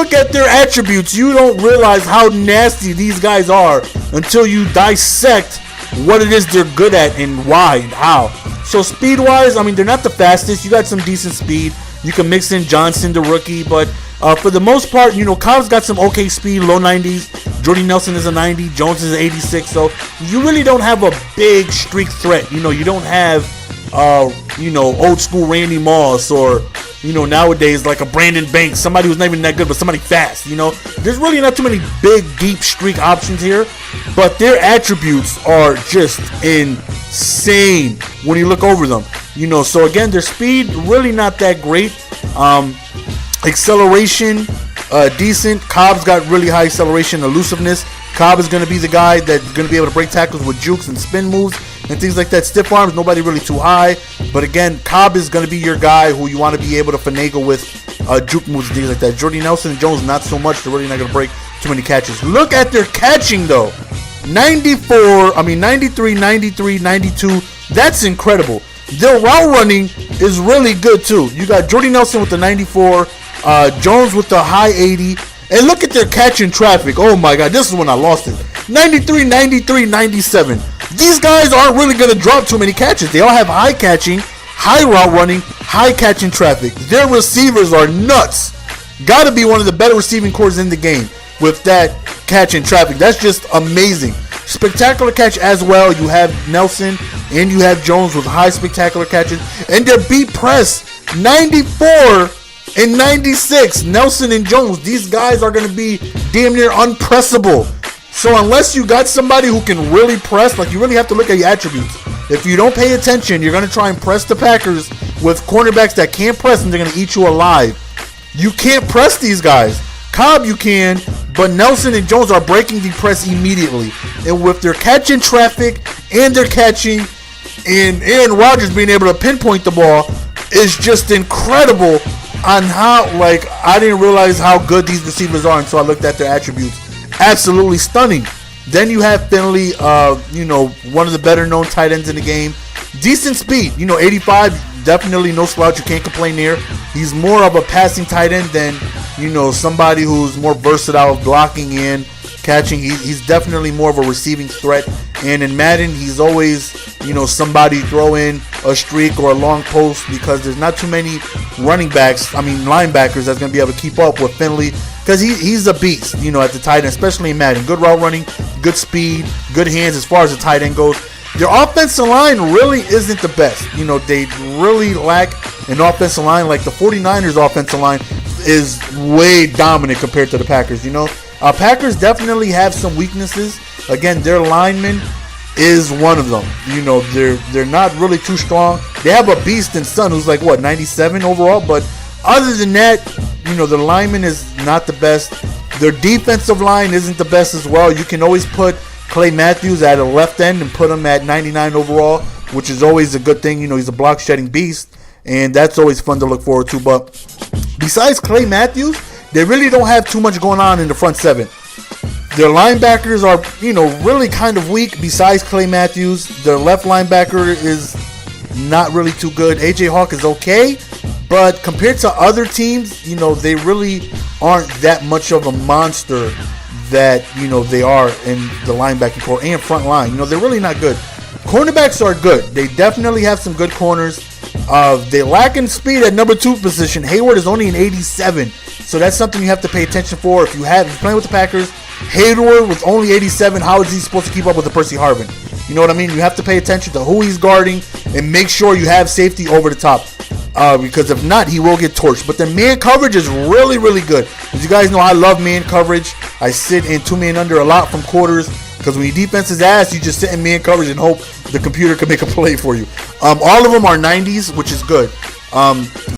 look at their attributes, you don't realize how nasty these guys are until you dissect what it is they're good at and why and how. So speed-wise, I mean, they're not the fastest. You got some decent speed. You can mix in Johnson, the rookie, but for the most part, Cobb's got some okay speed, low 90s. Jordy Nelson is a 90. Jones is an 86. So you really don't have a big streak threat. You don't have, old school Randy Moss or, nowadays like a Brandon Banks, somebody who's not even that good, but somebody fast. There's really not too many big, deep streak options here, but their attributes are just insane when you look over them. So again, their speed really not that great. Acceleration, decent. Cobb's got really high acceleration, elusiveness. Cobb is going to be the guy that's going to be able to break tackles with jukes and spin moves and things like that. Stiff arms, nobody really too high. But again, Cobb is going to be your guy who you want to be able to finagle with juke moves and things like that. Jordy Nelson and Jones, not so much. They're really not going to break too many catches. Look at their catching, though. 93, 93, 92. That's incredible. Their route running is really good, too. You got Jordy Nelson with the 94, Jones with the high 80. And look at their catch in traffic. Oh, my God. This is when I lost it. 93, 93, 97. These guys aren't really going to drop too many catches. They all have high catching, high route running, high catching traffic. Their receivers are nuts. Got to be one of the better receiving cores in the game with that catch in traffic. That's just amazing. Spectacular catch as well. You have Nelson and you have Jones with high spectacular catches. And their beat press, 94 and 96. Nelson and Jones, these guys are going to be damn near unpressable. So unless you got somebody who can really press, like, you really have to look at your attributes. If you don't pay attention, you're going to try and press the Packers with cornerbacks that can't press and they're going to eat you alive. You can't press these guys. Cobb you can, but Nelson and Jones are breaking the press immediately. And with their catching traffic and their catching and Aaron Rodgers being able to pinpoint the ball is just incredible on how, I didn't realize how good these receivers are until I looked at their attributes. Absolutely stunning. Then you have Finley, one of the better known tight ends in the game. Decent speed, 85, definitely no slouch. You can't complain there. He's more of a passing tight end than, somebody who's more versatile blocking and catching. He's definitely more of a receiving threat. And in Madden, he's always, somebody throw in a streak or a long post because there's not too many linebackers that's going to be able to keep up with Finley because he's a beast, at the tight end, especially in Madden. Good route running, good speed, good hands as far as the tight end goes. Their offensive line really isn't the best. They really lack an offensive line. Like the 49ers offensive line is way dominant compared to the Packers. Packers definitely have some weaknesses. Again, their lineman is one of them. They're not really too strong. They have a beast in Son who's 97 overall, but other than that, the lineman is not the best. Their defensive line isn't the best as well. You can always put Clay Matthews at a left end and put him at 99 overall, which is always a good thing. He's a block shedding beast, and that's always fun to look forward to. But besides Clay Matthews, they really don't have too much going on in the front seven. Their linebackers are, really kind of weak besides Clay Matthews. Their left linebacker is not really too good. A.J. Hawk is okay, but compared to other teams, they really aren't that much of a monster that, they are in the linebacking core and front line. They're really not good. Cornerbacks are good. They definitely have some good corners. They lack in speed at number 2 position. Hayward is only an 87, so that's something you have to pay attention for. If you're playing with the Packers, Hayward with only 87, how is he supposed to keep up with the Percy Harvin? You know what I mean? You have to pay attention to who he's guarding and make sure you have safety over the top. Because if not, he will get torched. But the man coverage is really, really good. As you guys know, I love man coverage. I sit in 2-man under a lot from quarters. Because when your defense is ass, you just sit in man coverage and hope the computer can make a play for you. All of them are 90s, which is good.